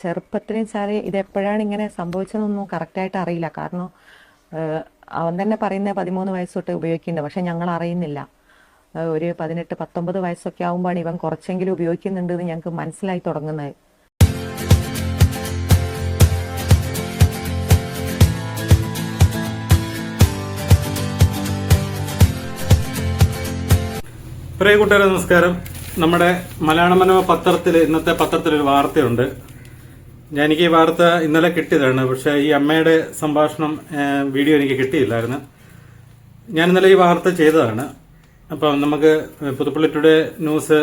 ചെറുപ്പത്തിൽ വെച്ചാൽ ഇതെപ്പോഴാണ് ഇങ്ങനെ സംഭവിച്ചതെന്നൊന്നും കറക്റ്റായിട്ട് അറിയില്ല. കാരണം അവൻ തന്നെ പറയുന്നത് 13 വയസ്സ് തൊട്ട് ഉപയോഗിക്കുന്നുണ്ട്, പക്ഷെ ഞങ്ങൾ അറിയുന്നില്ല. ഒരു 18-19 വയസ്സൊക്കെ ആകുമ്പോഴാണ് ഇവൻ കുറച്ചെങ്കിലും ഉപയോഗിക്കുന്നുണ്ട് എന്ന് ഞങ്ങൾക്ക് മനസ്സിലായി തുടങ്ങുന്നത്. പ്രിയ കൂട്ടുകാരെ നമസ്കാരം. നമ്മുടെ മലയാള മനോരമ ഇന്നത്തെ പത്രത്തിൽ ഒരു വാർത്തയുണ്ട്. എനിക്ക് ഈ വാർത്ത ഇന്നലെ കിട്ടിയതാണ്, പക്ഷെ ഈ അമ്മയുടെ സംഭാഷണം വീഡിയോ എനിക്ക് കിട്ടിയില്ലായിരുന്നു. ഞാൻ ഇന്നലെ ഈ വാർത്ത ചെയ്തതാണ്. അപ്പം നമുക്ക് പുതുപ്പള്ളി ടുഡേ ന്യൂസ്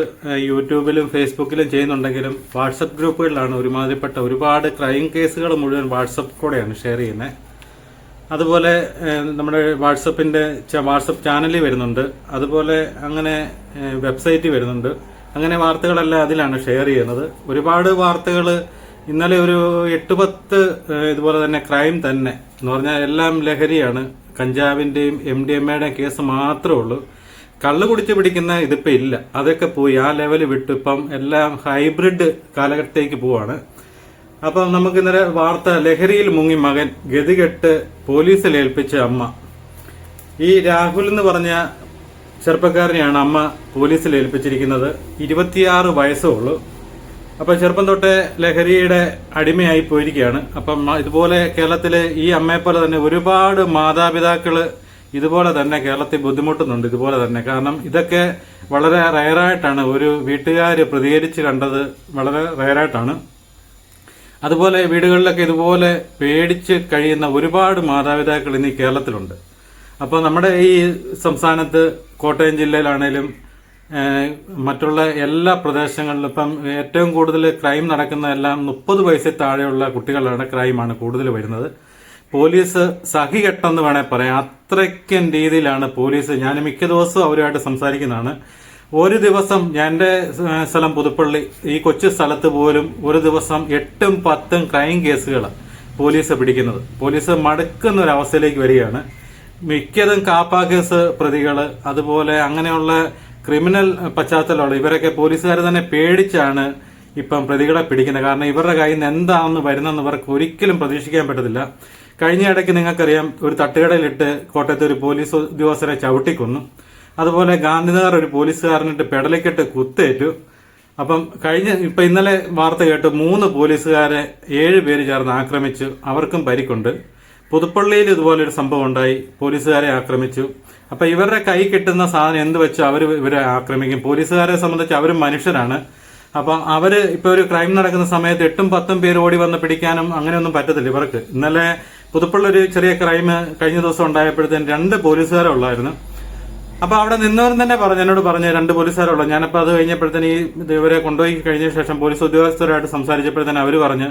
യൂട്യൂബിലും ഫേസ്ബുക്കിലും ചെയ്യുന്നുണ്ടെങ്കിലും വാട്സപ്പ് ഗ്രൂപ്പുകളിലാണ് ഒരുമാതിരിപ്പെട്ട ഒരുപാട് ക്രൈം കേസുകൾ മുഴുവൻ വാട്സപ്പ് കൂടെയാണ് ഷെയർ ചെയ്യുന്നത്. അതുപോലെ നമ്മുടെ വാട്സപ്പ് ചാനലിൽ വരുന്നുണ്ട്, അതുപോലെ അങ്ങനെ വെബ്സൈറ്റിൽ വരുന്നുണ്ട്. അങ്ങനെ വാർത്തകളെല്ലാം അതിലാണ് ഷെയർ ചെയ്യുന്നത്. ഒരുപാട് വാർത്തകൾ ഇന്നലെ ഒരു 8-10 ഇതുപോലെ തന്നെ ക്രൈം തന്നെ എന്ന് പറഞ്ഞാൽ എല്ലാം ലഹരിയാണ്. കഞ്ചാവിന്റെയും MDMAയുടെയും കേസ് മാത്രമേ ഉള്ളൂ. കള്ളു കുടിച്ച് പിടിക്കുന്ന ഇതിപ്പോൾ ഇല്ല, അതൊക്കെ പോയി, ആ ലെവല് വിട്ടു. ഇപ്പം എല്ലാം ഹൈബ്രിഡ് കാലഘട്ടത്തേക്ക് പോവാണ്. അപ്പം നമുക്ക് ഇന്നലെ വാർത്ത, ലഹരിയിൽ മുങ്ങി മകൻ ഗതികെട്ട് പോലീസിൽ ഏൽപ്പിച്ച അമ്മ. ഈ രാഹുൽ എന്ന് പറഞ്ഞ ചെറുപ്പക്കാരനെയാണ് അമ്മ പോലീസിൽ ഏൽപ്പിച്ചിരിക്കുന്നത്. 26 വയസ്സേ ഉള്ളൂ. അപ്പം ചെറുപ്പം തൊട്ടേ ലഹരിയുടെ അടിമയായി പോയിരിക്കുകയാണ്. അപ്പം ഇതുപോലെ കേരളത്തിലെ ഈ അമ്മയെപ്പോലെ തന്നെ ഒരുപാട് മാതാപിതാക്കള് ഇതുപോലെ തന്നെ കേരളത്തിൽ ബുദ്ധിമുട്ടുന്നുണ്ട്. ഇതുപോലെ തന്നെ, കാരണം ഇതൊക്കെ വളരെ റയറായിട്ടാണ് ഒരു വീട്ടുകാർ പ്രതികരിച്ച് കണ്ടത്, വളരെ റയറായിട്ടാണ്. അതുപോലെ വീടുകളിലൊക്കെ ഇതുപോലെ പേടിച്ച് കഴിയുന്ന ഒരുപാട് മാതാപിതാക്കൾ ഇന്ന് കേരളത്തിലുണ്ട്. അപ്പോൾ നമ്മുടെ ഈ സംസ്ഥാനത്ത് കോട്ടയം ജില്ലയിലാണേലും മറ്റുള്ള എല്ലാ പ്രദേശങ്ങളിലും ഇപ്പം ഏറ്റവും കൂടുതൽ ക്രൈം നടക്കുന്ന എല്ലാം 30 വയസ്സിൽ താഴെയുള്ള കുട്ടികളുടെ ക്രൈമാണ് കൂടുതൽ വരുന്നത്. പോലീസ് സഹികെട്ടെന്ന് വേണേൽ പറയാം. അത്രയ്ക്കും രീതിയിലാണ് പോലീസ്. ഞാൻ മിക്ക ദിവസവും അവരുമായിട്ട് സംസാരിക്കുന്നതാണ്. ഒരു ദിവസം, എൻ്റെ സ്ഥലം പുതുപ്പള്ളി, ഈ കൊച്ചു സ്ഥലത്ത് പോലും ഒരു ദിവസം 8-10 ക്രൈം കേസുകൾ പോലീസ് പിടിക്കുന്നത്. പോലീസ് മടുക്കുന്ന ഒരു അവസ്ഥയിലേക്ക് വരികയാണ്. മിക്കതും കാപ്പ കേസ് പ്രതികൾ, അതുപോലെ അങ്ങനെയുള്ള ക്രിമിനൽ പശ്ചാത്തലമുള്ള ഇവരൊക്കെ പോലീസുകാർ തന്നെ പേടിച്ചാണ് ഇപ്പം പ്രതികളെ പിടിക്കുന്നത്. കാരണം ഇവരുടെ കയ്യിൽ നിന്ന് എന്താണെന്ന് വരുന്നെന്ന് ഇവർക്ക് ഒരിക്കലും പ്രതീക്ഷിക്കാൻ പറ്റത്തില്ല. കഴിഞ്ഞ ഇടയ്ക്ക് നിങ്ങൾക്കറിയാം, ഒരു തട്ടുകടയിലിട്ട് കോട്ടയത്തെ ഒരു പോലീസ് ഉദ്യോഗസ്ഥരെ ചവിട്ടിക്കൊന്നു. അതുപോലെ ഗാന്ധിനഗർ ഒരു പോലീസുകാരനിട്ട് പെടലിക്കിട്ട് കുത്തേറ്റു. അപ്പം ഇന്നലെ വാർത്ത കേട്ട് 3 പോലീസുകാരെ 7 പേര് ചേർന്ന് ആക്രമിച്ചു. അവർക്കും പരിക്കുണ്ട്. പുതുപ്പള്ളിയിൽ ഇതുപോലൊരു സംഭവം ഉണ്ടായി, പോലീസുകാരെ ആക്രമിച്ചു. അപ്പൊ ഇവരുടെ കൈ കിട്ടുന്ന സാധനം എന്ത് വെച്ച് ഇവരെ ആക്രമിക്കും. പോലീസുകാരെ സംബന്ധിച്ച് അവരും മനുഷ്യരാണ്. അപ്പം ഇപ്പൊ ഒരു ക്രൈം നടക്കുന്ന സമയത്ത് 8-10 പേര് ഓടി വന്ന് പിടിക്കാനും അങ്ങനെയൊന്നും പറ്റത്തില്ല ഇവർക്ക്. ഇന്നലെ പുതുപ്പള്ളി ഒരു ചെറിയ ക്രൈം കഴിഞ്ഞ ദിവസം ഉണ്ടായപ്പോഴത്തേന് 2 പോലീസുകാരെ ഉള്ളായിരുന്നു. അപ്പൊ അവിടെ നിന്നവരും തന്നെ എന്നോട് പറഞ്ഞ 2 പോലീസുകാരുള്ളൂ. ഞാനപ്പോൾ അത് കഴിഞ്ഞപ്പോഴത്തേന് ഇവരെ കൊണ്ടുപോയി കഴിഞ്ഞ ശേഷം പോലീസ് ഉദ്യോഗസ്ഥരുമായിട്ട് സംസാരിച്ചപ്പോഴത്തേന് അവർ പറഞ്ഞ്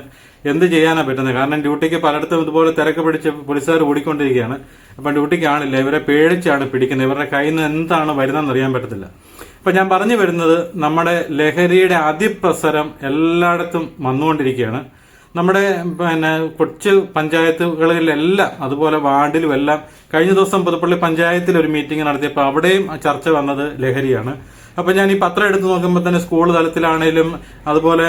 എന്ത് ചെയ്യാനാ പറ്റുന്നത്. കാരണം ഡ്യൂട്ടിക്ക് പലയിടത്തും ഇതുപോലെ തിരക്ക് പിടിച്ച് പോലീസുകാർ ഓടിക്കൊണ്ടിരിക്കുകയാണ്. അപ്പം ഡ്യൂട്ടിക്ക് ആളില്ല, ഇവരെ പേടിച്ചാണ് പിടിക്കുന്നത്. ഇവരുടെ കയ്യിൽ നിന്ന് എന്താണ് വരുന്നതെന്ന് അറിയാൻ പറ്റത്തില്ല. അപ്പൊ ഞാൻ പറഞ്ഞു വരുന്നത്, നമ്മുടെ ലഹരിയുടെ അതിപ്രസരം എല്ലായിടത്തും വന്നുകൊണ്ടിരിക്കുകയാണ്. നമ്മുടെ കൊച്ചു പഞ്ചായത്തുകളിലെല്ലാം, അതുപോലെ വാർഡിലും എല്ലാം. കഴിഞ്ഞ ദിവസം പുതുപ്പള്ളി പഞ്ചായത്തിൽ ഒരു മീറ്റിംഗ് നടത്തിയപ്പോൾ അവിടെയും ചർച്ച വന്നത് ലഹരിയാണ്. അപ്പൊ ഞാൻ ഈ പത്രം എടുത്ത് നോക്കുമ്പോൾ തന്നെ സ്കൂൾ തലത്തിലാണേലും അതുപോലെ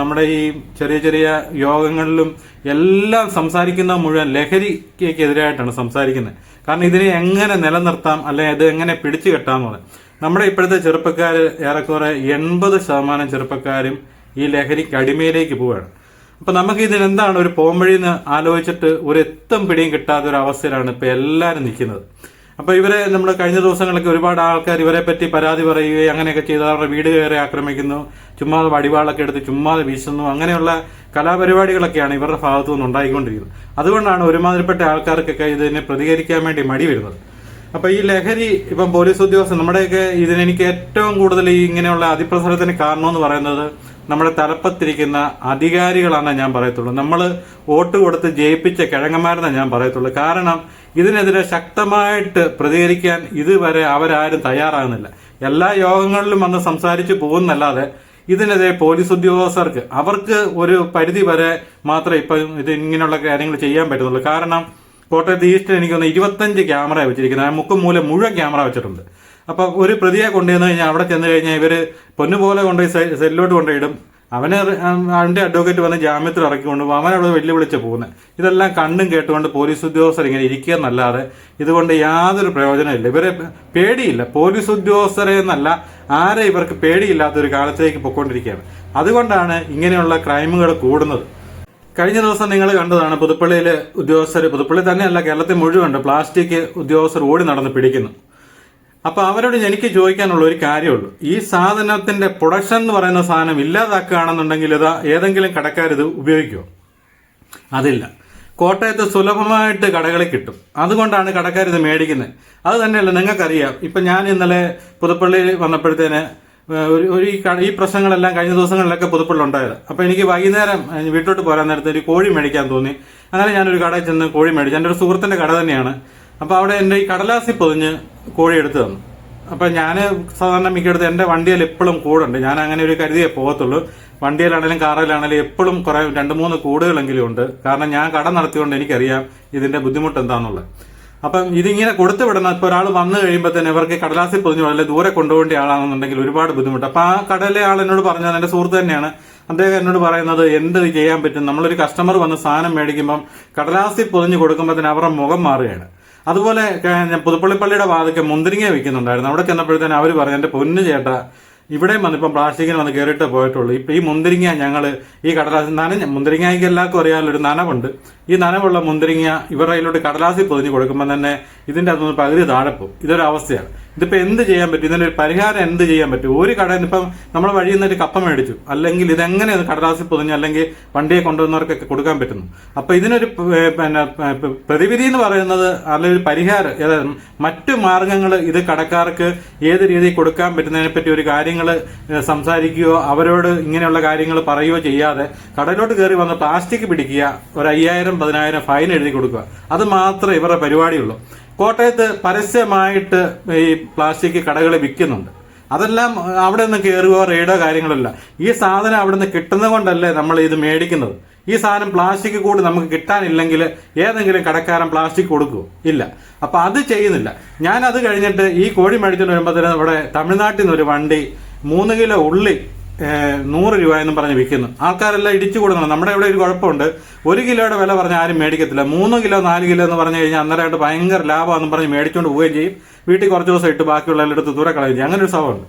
നമ്മുടെ ഈ ചെറിയ ചെറിയ യോഗങ്ങളിലും എല്ലാം സംസാരിക്കുന്ന മുഴുവൻ ലഹരിക്കെതിരായിട്ടാണ് സംസാരിക്കുന്നത്. കാരണം ഇതിനെ എങ്ങനെ നിലനിർത്താം, അല്ലെങ്കിൽ ഇത് എങ്ങനെ പിടിച്ചു കെട്ടാന്ന് പറയാം. നമ്മുടെ ഇപ്പോഴത്തെ ചെറുപ്പക്കാർ ഏറെക്കുറെ 80% ചെറുപ്പക്കാരും ഈ ലഹരിക്ക് അടിമയിലേക്ക് പോവുകയാണ്. അപ്പൊ നമുക്ക് ഇതിനെന്താണ് ഒരു പോംവഴിന്ന് ആലോചിച്ചിട്ട് ഒരു എത്തും പിടിയും കിട്ടാത്ത ഒരു അവസ്ഥയിലാണ് ഇപ്പൊ എല്ലാവരും നിൽക്കുന്നത്. അപ്പൊ ഇവരെ നമ്മൾ കഴിഞ്ഞ ദിവസങ്ങളൊക്കെ ഒരുപാട് ആൾക്കാർ ഇവരെ പറ്റി പരാതി പറയുകയും അങ്ങനെയൊക്കെ ചെയ്ത് അവരുടെ വീട് കയറി ആക്രമിക്കുന്നു, ചുമ്മാതെ വടിവാളൊക്കെ എടുത്ത് ചുമ്മാതെ വീശുന്നു, അങ്ങനെയുള്ള കലാപരിപാടികളൊക്കെയാണ് ഇവരുടെ ഭാഗത്തു നിന്ന് ഉണ്ടായിക്കൊണ്ടിരിക്കുന്നത്. അതുകൊണ്ടാണ് ഒരുമാതിരിപ്പെട്ട ആൾക്കാർക്കൊക്കെ ഇതിനെ പ്രതികരിക്കാൻ വേണ്ടി മടി വരുന്നത്. അപ്പൊ ഈ ലഹരി ഇപ്പം പോലീസ് ഉദ്യോഗസ്ഥർ നമ്മുടെയൊക്കെ ഇതിനെനിക്ക് ഏറ്റവും കൂടുതൽ ഈ ഇങ്ങനെയുള്ള അതിപ്രസരത്തിന് കാരണമെന്ന് പറയുന്നത് നമ്മുടെ തലപ്പത്തിരിക്കുന്ന അധികാരികളാണ് ഞാൻ പറയത്തുള്ളൂ. നമ്മൾ വോട്ട് കൊടുത്ത് ജയിപ്പിച്ച കിഴങ്ങന്മാരെന്ന് ഞാൻ പറയത്തുള്ളൂ. കാരണം ഇതിനെതിരെ ശക്തമായിട്ട് പ്രതികരിക്കാൻ ഇതുവരെ അവരാരും തയ്യാറാകുന്നില്ല. എല്ലാ യോഗങ്ങളിലും വന്ന് സംസാരിച്ച് പോകുന്നല്ലാതെ ഇതിനെതിരെ പോലീസ് ഉദ്യോഗസ്ഥർക്ക് അവർക്ക് ഒരു പരിധി വരെ മാത്രമേ ഇപ്പം ഇത് ഇങ്ങനെയുള്ള കാര്യങ്ങൾ ചെയ്യാൻ പറ്റുന്നുള്ളൂ. കാരണം കോട്ടയത്ത് ഈസ്റ്റിൽ എനിക്കൊന്ന് 25 ക്യാമറ വെച്ചിരിക്കുന്നത്, മുക്കുമൂലം മുഴുവൻ ക്യാമറ വെച്ചിട്ടുണ്ട്. അപ്പൊ ഒരു പ്രതിയെ കൊണ്ടുവന്നു കഴിഞ്ഞാൽ അവിടെ ചെന്ന് കഴിഞ്ഞാൽ ഇവര് പൊന്നുപോലെ കൊണ്ടുപോയി സെല്ലോട്ട് കൊണ്ടുപോയിടും. അവന്റെ അഡ്വക്കേറ്റ് വന്ന് ജാമ്യത്തിൽ ഇറക്കിക്കൊണ്ട് അവനവിടെ വെല്ലുവിളിച്ച് പോകുന്നത്. ഇതെല്ലാം കണ്ടും കേട്ടുകൊണ്ട് പോലീസ് ഉദ്യോഗസ്ഥർ ഇങ്ങനെ ഇരിക്കുക എന്നല്ലാതെ ഇതുകൊണ്ട് യാതൊരു പ്രയോജനമില്ല. ഇവരെ പേടിയില്ല, പോലീസ് ഉദ്യോഗസ്ഥരെ എന്നല്ല ആരെ ഇവർക്ക് പേടിയില്ലാത്തൊരു കാലത്തേക്ക് പൊയ്ക്കൊണ്ടിരിക്കുകയാണ്. അതുകൊണ്ടാണ് ഇങ്ങനെയുള്ള ക്രൈമുകൾ കൂടുന്നത്. കഴിഞ്ഞ ദിവസം നിങ്ങൾ കണ്ടതാണ് പുതുപ്പള്ളിയിലെ ഉദ്യോഗസ്ഥർ, പുതുപ്പള്ളി തന്നെയല്ല കേരളത്തിൽ മുഴുവൻ പ്ലാസ്റ്റിക് ഉദ്യോഗസ്ഥർ ഓടി നടന്ന് പിടിക്കുന്നു. അപ്പൊ അവരോട് എനിക്ക് ചോദിക്കാനുള്ള ഒരു കാര്യമുള്ളൂ, ഈ സാധനത്തിന്റെ പ്രൊഡക്ഷൻ എന്ന് പറയുന്ന സാധനം ഇല്ലാതാക്കുകയാണെന്നുണ്ടെങ്കിൽ ഇതാ ഏതെങ്കിലും കടക്കാരിത് ഉപയോഗിക്കുമോ? അതില്ല. കോട്ടയത്ത് സുലഭമായിട്ട് കടകളിൽ കിട്ടും, അതുകൊണ്ടാണ് കടക്കാരിത് മേടിക്കുന്നത്. അത് തന്നെയല്ല നിങ്ങൾക്കറിയാം. ഇപ്പൊ ഞാൻ ഇന്നലെ പുതുപ്പള്ളിയിൽ വന്നപ്പോഴത്തേന് ഈ പ്രശ്നങ്ങളെല്ലാം കഴിഞ്ഞ ദിവസങ്ങളിലൊക്കെ പുതുപ്പള്ളി ഉണ്ടായത്. അപ്പൊ എനിക്ക് വൈകുന്നേരം വീട്ടിലോട്ട് പോരാൻ നേരത്തെ ഒരു കോഴി മേടിക്കാൻ തോന്നി. അങ്ങനെ ഞാനൊരു കടയിൽ ചെന്ന് കോഴി മേടിച്ചു. എൻ്റെ ഒരു സുഹൃത്തിന്റെ കട തന്നെയാണ്. അപ്പൊ അവിടെ എൻ്റെ ഈ കടലാസി പൊതിഞ്ഞ് കോഴി എടുത്തു തന്നു. അപ്പൊ ഞാൻ സാധാരണ മിക്കടുത്ത് എൻ്റെ വണ്ടിയിൽ എപ്പോഴും കൂടുണ്ട്. ഞാൻ അങ്ങനെ ഒരു കരുതിയേ പോകത്തുള്ളൂ. വണ്ടിയിലാണെങ്കിലും കാറിലാണെങ്കിലും എപ്പോഴും കുറെ 2-3 കൂടുകളെങ്കിലും ഉണ്ട്. കാരണം ഞാൻ കട നടത്തിക്കൊണ്ട് എനിക്കറിയാം ഇതിന്റെ ബുദ്ധിമുട്ട് എന്താണെന്നുള്ളത്. അപ്പം ഇതിങ്ങനെ കൊടുത്തു വിടണം. ഇപ്പൊ ഒരാൾ വന്നു കഴിയുമ്പോൾ തന്നെ ഇവർക്ക് കടലാസിൽ പൊതിഞ്ഞു അല്ലെങ്കിൽ ദൂരെ കൊണ്ടുപോകേണ്ട ആളാണെന്നുണ്ടെങ്കിൽ ഒരുപാട് ബുദ്ധിമുട്ട്. അപ്പൊ ആ കടയിലെ ആൾ എന്നോട് പറഞ്ഞത്, എന്റെ സുഹൃത്ത് തന്നെയാണ്, അദ്ദേഹം എന്നോട് പറയുന്നത് എന്ത് ചെയ്യാൻ പറ്റും, നമ്മളൊരു കസ്റ്റമർ വന്ന് സാധനം മേടിക്കുമ്പം കടലാസിൽ പൊതിഞ്ഞ് കൊടുക്കുമ്പോൾ തന്നെ അവരുടെ മുഖം മാറുകയാണ്. അതുപോലെ ഞാൻ പുതുപ്പള്ളിപ്പള്ളിയുടെ വാതിക്ക് മുന്തിരിങ്ങ വിൽക്കുന്നുണ്ടായിരുന്നു. അവിടെ ചെന്നപ്പോഴത്തേന് അവർ പറഞ്ഞു, എന്റെ പൊന്നു ചേട്ടാ, ഇവിടെയും വന്ന് ഇപ്പം പ്ലാസ്റ്റിക്കിന് വന്ന് കയറിയിട്ടേ പോയിട്ടുള്ളൂ. ഇപ്പൊ ഈ മുന്തിരിങ്ങ ഞങ്ങൾ ഈ കടലാസ് മുന്തിരിങ്ങയ്ക്ക് എല്ലാവർക്കും അറിയാമല്ലോ ഒരു നനവുണ്ട്. ഈ നനവുള്ള മുന്തിരിങ്ങ ഇവരുടെ കയ്യിലോട്ട് കടലാസിൽ പൊതിഞ്ഞ് കൊടുക്കുമ്പോൾ തന്നെ ഇതിന്റെ അതൊന്ന് പകുതി താഴെ പോകും. ഇതൊരു അവസ്ഥയാണ്. ഇതിപ്പോ എന്ത് ചെയ്യാൻ പറ്റും? ഇതിനൊരു പരിഹാരം എന്ത് ചെയ്യാൻ പറ്റും? ഒരു കടയിൽ ഇപ്പം നമ്മൾ വഴിയിൽ നിന്നൊരു കപ്പ മേടിച്ചു, അല്ലെങ്കിൽ ഇതെങ്ങനെ കടലാസിൽ പൊതിഞ്ഞ് അല്ലെങ്കിൽ വണ്ടിയെ കൊണ്ടുവന്നവർക്കൊക്കെ കൊടുക്കാൻ പറ്റുന്നു. അപ്പൊ ഇതിനൊരു പ്രതിവിധി എന്ന് പറയുന്നത് അല്ലെങ്കിൽ ഒരു പരിഹാരം, മറ്റു മാർഗങ്ങൾ ഇത് കടക്കാർക്ക് ഏത് രീതിയിൽ കൊടുക്കാൻ പറ്റുന്നതിനെ പറ്റി ഒരു കാര്യങ്ങൾ സംസാരിക്കുകയോ അവരോട് ഇങ്ങനെയുള്ള കാര്യങ്ങൾ പറയുകയോ ചെയ്യാതെ കടയിലോട്ട് കയറി വന്ന് പ്ലാസ്റ്റിക് പിടിക്കുക, ഒരു 5,000-10,000 ഫൈൻ എഴുതി കൊടുക്കുക, അത് മാത്രമേ ഇവരുടെ പരിപാടിയുള്ളൂ. കോട്ടയത്ത് പരസ്യമായിട്ട് ഈ പ്ലാസ്റ്റിക് കടകൾ വിൽക്കുന്നുണ്ട്. അതെല്ലാം അവിടെ നിന്ന് കയറുകയോ റെയ്ഡോ കാര്യങ്ങളല്ല. ഈ സാധനം അവിടെ നിന്ന് കിട്ടുന്നത് കൊണ്ടല്ലേ നമ്മൾ ഇത് മേടിക്കുന്നത്. ഈ സാധനം പ്ലാസ്റ്റിക് കൂടി നമുക്ക് കിട്ടാനില്ലെങ്കിൽ ഏതെങ്കിലും കടക്കാരൻ പ്ലാസ്റ്റിക് കൊടുക്കുമോ? ഇല്ല. അപ്പൊ അത് ചെയ്യുന്നില്ല. ഞാൻ അത് കഴിഞ്ഞിട്ട് ഈ കോഴി മേടിച്ചുകൊണ്ട് വരുമ്പോഴത്തേനും ഇവിടെ തമിഴ്നാട്ടിൽ നിന്ന് ഒരു വണ്ടി 3 കിലോ ഉള്ളി 100 രൂപ എന്നും പറഞ്ഞ് വിൽക്കുന്നു. ആൾക്കാരെല്ലാം ഇടിച്ചു കൊടുക്കണം. നമ്മുടെ ഇവിടെ ഒരു കുഴപ്പമുണ്ട്, 1 കിലോയുടെ വില പറഞ്ഞാൽ ആരും മേടിക്കത്തില്ല. 3 കിലോ 4 കിലോ എന്ന് പറഞ്ഞു കഴിഞ്ഞാൽ അന്നേരമായിട്ട് ഭയങ്കര ലാഭമാണെന്ന് പറഞ്ഞ് മേടിച്ചുകൊണ്ട് പോവുകയും ചെയ്യും. വീട്ടിൽ കുറച്ച് ദിവസം ഇട്ട് ബാക്കിയുള്ള എടുത്ത് ദൂരെ കളയുകയും ചെയ്യും. അങ്ങനെ ഒരു സ്വഭാവമുണ്ട്.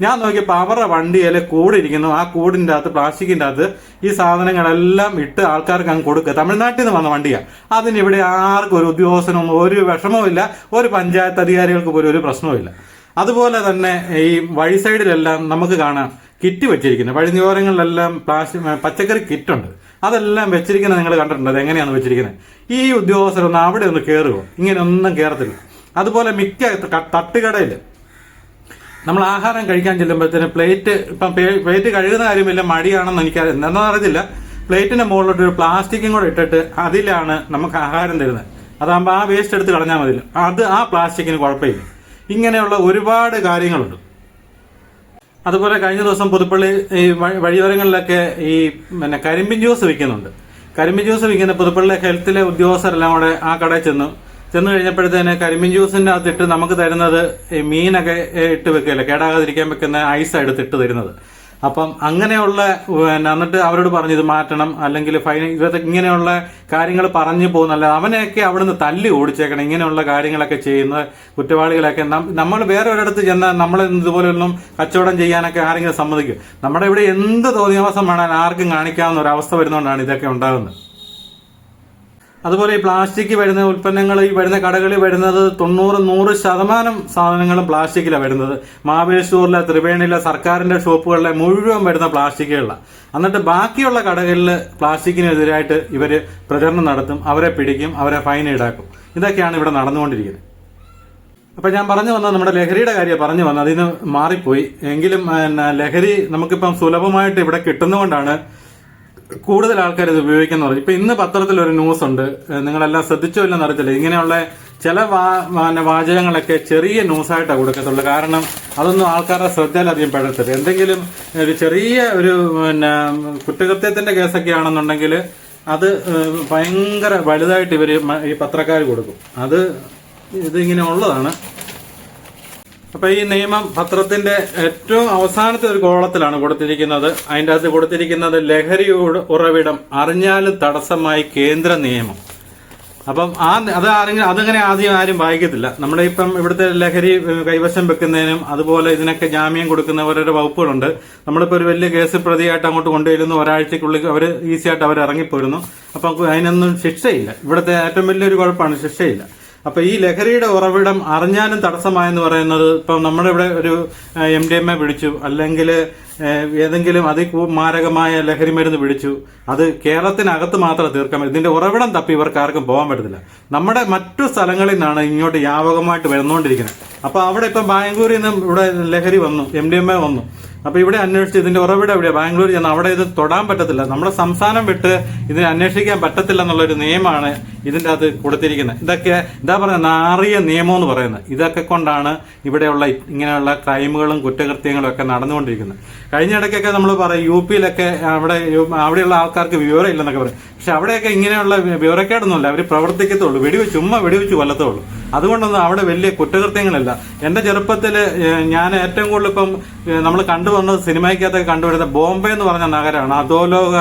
ഞാൻ നോക്കിയപ്പോൾ അവരുടെ വണ്ടിയിൽ കൂടിരിക്കുന്നു. ആ കൂടിൻ്റെ അകത്ത് പ്ലാസ്റ്റിക്കിൻ്റെ അകത്ത് ഈ സാധനങ്ങളെല്ലാം ഇട്ട് ആൾക്കാർക്ക് അങ്ങ് കൊടുക്കുക. തമിഴ്നാട്ടിൽ നിന്ന് വന്ന വണ്ടിയാണ്. അതിനിവിടെ ആർക്കും ഒരു ഉദ്യോഗസ്ഥനും ഒരു വിഷമവും ഇല്ല, ഒരു പഞ്ചായത്ത് അധികാരികൾക്ക് പോലും ഒരു പ്രശ്നവുമില്ല. അതുപോലെ തന്നെ ഈ വഴി സൈഡിലെല്ലാം നമുക്ക് കാണാം കിറ്റ് വെച്ചിരിക്കുന്നത്. വഴിയോരങ്ങളിലെല്ലാം പച്ചക്കറി കിറ്റുണ്ട്. അതെല്ലാം വെച്ചിരിക്കുന്നത് നിങ്ങൾ കണ്ടിട്ടുണ്ട്. അത് എങ്ങനെയാണ് വെച്ചിരിക്കുന്നത്? ഈ ഉദ്യോഗസ്ഥരൊന്ന് അവിടെ ഒന്ന് കയറുമോ? ഇങ്ങനെ ഒന്നും കയറത്തില്ല. അതുപോലെ മിക്ക തട്ടുകടയിൽ നമ്മൾ ആഹാരം കഴിക്കാൻ ചെല്ലുമ്പോഴത്തേന് പ്ലേറ്റ് കഴുകുന്ന കാര്യമില്ല, മടിയാണെന്ന് എനിക്കറിയാം, എന്താണെന്ന് അറിയത്തില്ല. പ്ലേറ്റിന്റെ മുകളിലോട്ട് ഒരു പ്ലാസ്റ്റിക്കും കൂടെ ഇട്ടിട്ട് അതിലാണ് നമുക്ക് ആഹാരം തരുന്നത്. അതാകുമ്പോൾ ആ വേസ്റ്റ് എടുത്ത് കളഞ്ഞാൽ മതി. ആ പ്ലാസ്റ്റിക്കിന് കുഴപ്പമില്ല. ഇങ്ങനെയുള്ള ഒരുപാട് കാര്യങ്ങളുണ്ട്. അതുപോലെ കഴിഞ്ഞ ദിവസം പുതുപ്പള്ളി ഈ വഴിയോരങ്ങളിലൊക്കെ ഈ കരിമ്പിൻ ജ്യൂസ് വിൽക്കുന്നുണ്ട്. കരിമ്പിൻ ജ്യൂസ് വിൽക്കുന്ന പുതുപ്പള്ളി ഹെൽത്തിലെ ഉദ്യോഗസ്ഥരെല്ലാം കൂടെ ആ കടയിൽ ചെന്നു കഴിഞ്ഞപ്പോഴത്തേന് കരിമ്പിൻ ജ്യൂസിന്റെ അകത്തിട്ട് നമുക്ക് തരുന്നത് മീനൊക്കെ ഇട്ട് വെക്കുകയല്ലേ, കേടാകാതിരിക്കാൻ വെക്കുന്ന ഐസ് എടുത്തിട്ട് തരുന്നത്. അപ്പം അങ്ങനെയുള്ള എന്നിട്ട് അവരോട് പറഞ്ഞു ഇത് മാറ്റണം, അല്ലെങ്കിൽ ഫൈൻ, ഇതൊക്കെ ഇങ്ങനെയുള്ള കാര്യങ്ങൾ പറഞ്ഞു പോകുന്നല്ല. അവനെയൊക്കെ അവിടുന്ന് തല്ലി ഓടിച്ചേക്കണം. ഇങ്ങനെയുള്ള കാര്യങ്ങളൊക്കെ ചെയ്യുന്ന കുറ്റവാളികളൊക്കെ നമ്മൾ വേറെ ഒരിടത്ത് ചെന്നാൽ നമ്മൾ ഇതുപോലെയൊന്നും കച്ചവടം ചെയ്യാനൊക്കെ ആരെങ്കിലും സമ്മതിക്കും? നമ്മുടെ ഇവിടെ എന്ത് തോന്നിയാസം വേണേൽ ആർക്കും കാണിക്കാവുന്ന ഒരു അവസ്ഥ വരുന്നതുകൊണ്ടാണ് ഇതൊക്കെ ഉണ്ടാകുന്നത്. അതുപോലെ ഈ പ്ലാസ്റ്റിക് വരുന്ന ഉൽപ്പന്നങ്ങൾ ഈ വരുന്ന കടകളിൽ വരുന്നത് 90-100% സാധനങ്ങളും പ്ലാസ്റ്റിക്കിലാണ് വരുന്നത്. മാവേലിസ്റ്റോറിലെ, ത്രിവേണിയിലെ, സർക്കാരിന്റെ ഷോപ്പുകളിലെ മുഴുവൻ വരുന്ന പ്ലാസ്റ്റിക്കുകളാണ്. എന്നിട്ട് ബാക്കിയുള്ള കടകളിൽ പ്ലാസ്റ്റിക്കിനെതിരായിട്ട് ഇവർ പ്രചരണം നടത്തും, അവരെ പിടിക്കും, അവരെ ഫൈൻ ഈടാക്കും. ഇതൊക്കെയാണ് ഇവിടെ നടന്നുകൊണ്ടിരിക്കുന്നത്. അപ്പൊ ഞാൻ പറഞ്ഞു വന്നത് നമ്മുടെ ലഹരിയുടെ കാര്യം പറഞ്ഞു വന്നത്, അതിന് മാറിപ്പോയി. എങ്കിലും ലഹരി നമുക്കിപ്പം സുലഭമായിട്ട് ഇവിടെ കിട്ടുന്നതുകൊണ്ടാണ് കൂടുതൽ ആൾക്കാർ ഇത് ഉപയോഗിക്കുന്ന പറഞ്ഞു. ഇപ്പൊ ഇന്ന് പത്രത്തിൽ ഒരു ന്യൂസ് ഉണ്ട്, നിങ്ങളെല്ലാം ശ്രദ്ധിച്ചോ ഇല്ലെന്ന് അറിയത്തില്ല. ഇങ്ങനെയുള്ള ചില വാചകങ്ങളൊക്കെ ചെറിയ ന്യൂസായിട്ടാണ് കൊടുക്കത്തുള്ളൂ. കാരണം അതൊന്നും ആൾക്കാരുടെ ശ്രദ്ധയിലധികം പെടത്തില്ല. എന്തെങ്കിലും ഒരു ചെറിയ ഒരു കുറ്റകൃത്യത്തിന്റെ കേസൊക്കെ ആണെന്നുണ്ടെങ്കിൽ അത് ഭയങ്കര വലുതായിട്ട് ഇവര് ഈ പത്രക്കാർ കൊടുക്കും. ഇതിങ്ങനെ ഉള്ളതാണ്. അപ്പൊ ഈ നിയമം പത്രത്തിന്റെ ഏറ്റവും അവസാനത്തെ ഒരു കോളത്തിലാണ് കൊടുത്തിരിക്കുന്നത്. അതിന്റെ അകത്ത് കൊടുത്തിരിക്കുന്നത് ലഹരിയുടെ ഉറവിടം അറിഞ്ഞാലും തടസ്സമായി കേന്ദ്ര നിയമം. അപ്പം അതങ്ങനെ ആദ്യം ആരും വായിക്കത്തില്ല. നമ്മുടെ ഇപ്പം ഇവിടുത്തെ ലഹരി കൈവശം വെക്കുന്നതിനും അതുപോലെ ഇതിനൊക്കെ ജാമ്യം കൊടുക്കുന്നവരുടെ വകുപ്പുകളുണ്ട്. നമ്മളിപ്പോ ഒരു വലിയ കേസ് പ്രതിയായിട്ട് അങ്ങോട്ട് കൊണ്ടുവരുന്നു, ഒരാഴ്ചക്കുള്ളിൽ അവർ ഈസിയായിട്ട് അവർ ഇറങ്ങിപ്പോരുന്നു. അപ്പം അതിനൊന്നും ശിക്ഷയില്ല. ഇവിടുത്തെ ഏറ്റവും വലിയൊരു കുഴപ്പമാണ് ശിക്ഷയില്ല. അപ്പൊ ഈ ലഹരിയുടെ ഉറവിടം അറിഞ്ഞാലും തടസ്സമായെന്ന് പറയുന്നത് ഇപ്പം നമ്മുടെ ഇവിടെ ഒരു MDMA പിടിച്ചു, അല്ലെങ്കിൽ ഏതെങ്കിലും മാരകമായ ലഹരി മരുന്ന് പിടിച്ചു, അത് കേരളത്തിനകത്ത് മാത്രം തീർക്കാൻ പറ്റും. ഇതിന്റെ ഉറവിടം തപ്പി ഇവർക്ക് ആർക്കും പോകാൻ പറ്റത്തില്ല. നമ്മുടെ മറ്റു സ്ഥലങ്ങളിൽ നിന്നാണ് ഇങ്ങോട്ട് വ്യാപകമായിട്ട് വരുന്നുകൊണ്ടിരിക്കുന്നത്. അപ്പൊ അവിടെ ഇപ്പം ബാംഗ്ലൂരിൽ നിന്നും ഇവിടെ ലഹരി വന്നു, MDMA വന്നു. അപ്പൊ ഇവിടെ അന്വേഷിച്ച് ഇതിന്റെ ഉറവിടം എവിടെയാ, ബാംഗ്ലൂർ ചെന്ന് അവിടെ ഇത് തൊടാൻ പറ്റത്തില്ല. നമ്മുടെ സംസ്ഥാനം വിട്ട് ഇതിനെ അന്വേഷിക്കാൻ പറ്റത്തില്ല എന്നുള്ളൊരു നിയമമാണ് ഇതിന്റെ അകത്ത് കൊടുത്തിരിക്കുന്നത്. ഇതൊക്കെ എന്താ പറയുക, നാറിയ നിയമം എന്ന് പറയുന്നത്. ഇതൊക്കെ കൊണ്ടാണ് ഇവിടെയുള്ള ഇങ്ങനെയുള്ള ക്രൈമുകളും കുറ്റകൃത്യങ്ങളും ഒക്കെ നടന്നുകൊണ്ടിരിക്കുന്നത്. കഴിഞ്ഞ ഇടയ്ക്കൊക്കെ നമ്മൾ പറയും UP-യിലൊക്കെ അവിടെയുള്ള ആൾക്കാർക്ക് വിവരം ഇല്ലെന്നൊക്കെ പറയും. പക്ഷെ അവിടെയൊക്കെ ഇങ്ങനെയുള്ള വിവരക്കേടൊന്നുമില്ല. അവർ പ്രവർത്തിക്കത്തുള്ളൂ, ചുമ്മാ വെടിവെച്ച് കൊല്ലത്തുള്ളൂ. അതുകൊണ്ടൊന്നും അവിടെ വലിയ കുറ്റകൃത്യങ്ങളില്ല. എന്റെ ചെറുപ്പത്തിൽ ഞാൻ ഏറ്റവും കൂടുതൽ ഇപ്പം നമ്മൾ കണ്ടുവന്നത് സിനിമയ്ക്കകത്തൊക്കെ കണ്ടുവരുന്ന ബോംബെ എന്ന് പറഞ്ഞ നഗരമാണ്. അധോലോക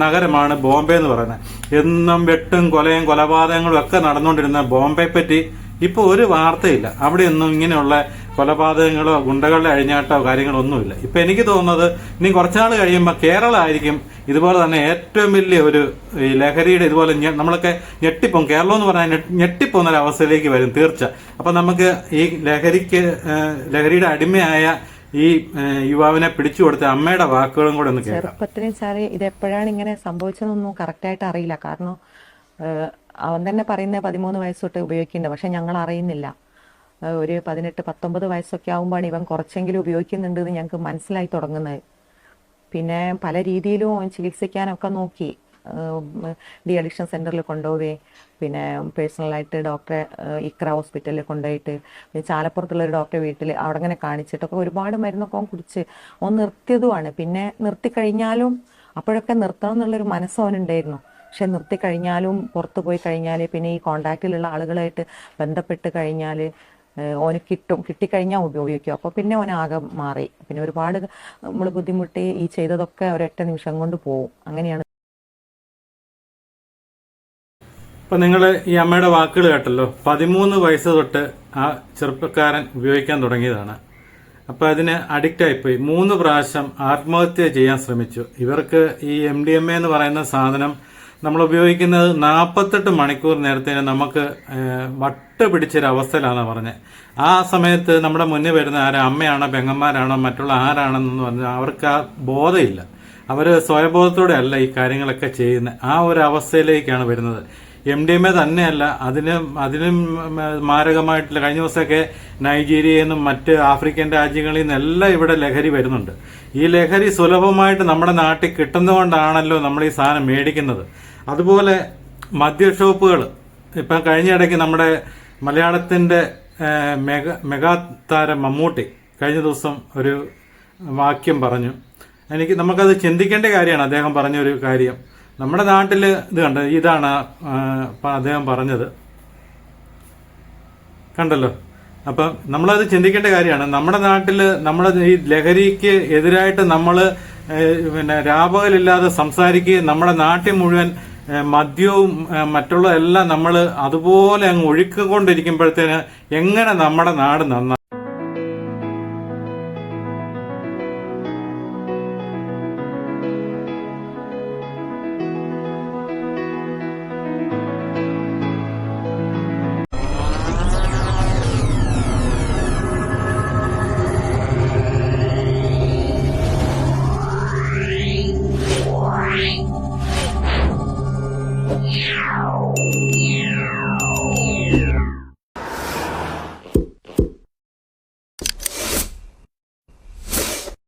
നഗരമാണ് ബോംബെ എന്ന് പറയുന്നത്. എന്നും വെട്ടും കൊലയും കൊലപാതകങ്ങളും ഒക്കെ നടന്നുകൊണ്ടിരുന്ന ബോംബെ പറ്റി ഇപ്പൊ ഒരു വാർത്തയില്ല. അവിടെയൊന്നും ഇങ്ങനെയുള്ള കൊലപാതകങ്ങളോ ഗുണ്ടകളുടെ അഴിഞ്ഞാട്ടോ കാര്യങ്ങളോ ഒന്നുമില്ല. ഇപ്പൊ എനിക്ക് തോന്നുന്നത് ഇനി കുറച്ചാൾ കഴിയുമ്പോൾ കേരളം ആയിരിക്കും ഇതുപോലെ തന്നെ ഏറ്റവും വലിയ ഒരു ഈ ലഹരിയുടെ ഇതുപോലെ നമ്മളൊക്കെ ഞെട്ടിപ്പോകും. കേരളം എന്ന് പറഞ്ഞാൽ ഞെട്ടിപ്പോകുന്ന ഒരു അവസ്ഥയിലേക്ക് വരും തീർച്ച. അപ്പൊ നമുക്ക് ഈ ലഹരിയുടെ അടിമയായ ഈ യുവാവിനെ പിടിച്ചു കൊടുത്ത അമ്മയുടെ വാക്കുകളും കൂടെ ഒന്ന് കേൾക്കാം. ചെറുപ്പത്തിന് സാറേ ഇതെപ്പോഴാണ് ഇങ്ങനെ സംഭവിച്ചതെന്നൊന്നും കറക്റ്റായിട്ട് അറിയില്ല. കാരണം അവൻ തന്നെ പറയുന്നത് 13 വയസ്സ് തൊട്ട് ഉപയോഗിക്കുന്നുണ്ട്, പക്ഷെ ഞങ്ങൾ അറിയുന്നില്ല. ഒരു 18-19 വയസ്സൊക്കെ ആകുമ്പോഴാണ് ഇവൻ കുറച്ചെങ്കിലും ഉപയോഗിക്കുന്നുണ്ട് എന്ന് ഞങ്ങൾക്ക് മനസ്സിലായി തുടങ്ങുന്നത്. പിന്നെ പല രീതിയിലും ചികിത്സിക്കാനൊക്കെ നോക്കി. ഡി അഡിക്ഷൻ സെന്ററിൽ കൊണ്ടുപോവേ, പിന്നെ പേഴ്സണലായിട്ട് ഡോക്ടറെ ഇക്ര ഹോസ്പിറ്റലിൽ കൊണ്ടുപോയിട്ട്, പിന്നെ ചാലപ്പുറത്തുള്ള ഒരു ഡോക്ടറെ വീട്ടിൽ അവിടെ അങ്ങനെ കാണിച്ചിട്ടൊക്കെ ഒരുപാട് മരുന്നൊക്കെ കുടിച്ച് നിർത്തിയതുമാണ്. പിന്നെ നിർത്തിക്കഴിഞ്ഞാലും അപ്പോഴൊക്കെ നിർത്തണം എന്നുള്ളൊരു മനസ്സവനുണ്ടായിരുന്നു. പക്ഷെ നിർത്തിക്കഴിഞ്ഞാലും പുറത്തു പോയി കഴിഞ്ഞാൽ പിന്നെ ഈ കോണ്ടാക്റ്റിലുള്ള ആളുകളായിട്ട് ബന്ധപ്പെട്ട് കഴിഞ്ഞാൽ ഓന് കിട്ടിക്കഴിഞ്ഞാൽ ഉപയോഗിക്കും. അപ്പോൾ പിന്നെ ഓനാകെ മാറി. പിന്നെ ഒരുപാട് നമ്മൾ ബുദ്ധിമുട്ടി ഈ ചെയ്തതൊക്കെ ഒരൊറ്റ നിമിഷം കൊണ്ട് പോവും. അങ്ങനെയാണ്. ഇപ്പൊ നിങ്ങൾ ഈ അമ്മയുടെ വാക്കുകൾ കേട്ടല്ലോ. 13 വയസ്സ് തൊട്ട് ആ ചെറുപ്പക്കാരൻ ഉപയോഗിക്കാൻ തുടങ്ങിയതാണ്. അപ്പൊ അതിന് അഡിക്റ്റ് ആയിപ്പോയി. 3 പ്രാവശ്യം ആത്മഹത്യ ചെയ്യാൻ ശ്രമിച്ചു. ഇവർക്ക് ഈ MDMA എന്ന് പറയുന്ന സാധനം നമ്മൾ ഉപയോഗിക്കുന്നത് 48 മണിക്കൂർ നേരത്തേന് നമുക്ക് വട്ട് പിടിച്ചൊരവസ്ഥയിലാണെന്ന് പറഞ്ഞത്. ആ സമയത്ത് നമ്മുടെ മുന്നിൽ വരുന്ന അമ്മയാണോ പെങ്ങന്മാരാണോ മറ്റുള്ള ആരാണെന്ന് പറഞ്ഞാൽ അവർക്ക് ആ ബോധമില്ല. അവർ സ്വയബോധത്തോടെ അല്ല ഈ കാര്യങ്ങളൊക്കെ ചെയ്യുന്നത്. ആ ഒരു അവസ്ഥയിലേക്കാണ് വരുന്നത്. MDMA തന്നെയല്ല, അതിനും മാരകമായിട്ടുള്ള കഴിഞ്ഞ ദിവസമൊക്കെ നൈജീരിയയിൽ നിന്നും മറ്റ് ആഫ്രിക്കൻ രാജ്യങ്ങളിൽ നിന്നെല്ലാം ഇവിടെ ലഹരി വരുന്നുണ്ട്. ഈ ലഹരി സുലഭമായിട്ട് നമ്മുടെ നാട്ടിൽ കിട്ടുന്നതുകൊണ്ടാണല്ലോ നമ്മൾ ഈ സാധനം മേടിക്കുന്നത്. അതുപോലെ മദ്യഷോപ്പുകൾ ഇപ്പം കഴിഞ്ഞ ഇടയ്ക്ക് നമ്മുടെ മലയാളത്തിൻ്റെ മെഗാതാരം മമ്മൂട്ടി കഴിഞ്ഞ ദിവസം ഒരു വാക്യം പറഞ്ഞു. നമുക്കത് ചിന്തിക്കേണ്ട കാര്യമാണ്. അദ്ദേഹം പറഞ്ഞൊരു കാര്യം നമ്മുടെ നാട്ടിൽ ഇത് ഇതാണ് അദ്ദേഹം പറഞ്ഞത് കണ്ടല്ലോ. അപ്പം നമ്മളത് ചിന്തിക്കേണ്ട കാര്യമാണ്. നമ്മുടെ നാട്ടിൽ നമ്മൾ ഈ ലഹരിക്ക് എതിരായിട്ട് നമ്മൾ പിന്നെ രാപകലില്ലാതെ സംസാരിക്കുകയും നമ്മുടെ നാട്ടിൽ മുഴുവൻ മദ്യവും മറ്റുള്ള എല്ലാം നമ്മൾ അതുപോലെ അങ്ങ് ഒഴുക്കിക്കൊണ്ടിരിക്കുമ്പോഴത്തേന് എങ്ങനെ നമ്മുടെ നാട് നന്നാവും?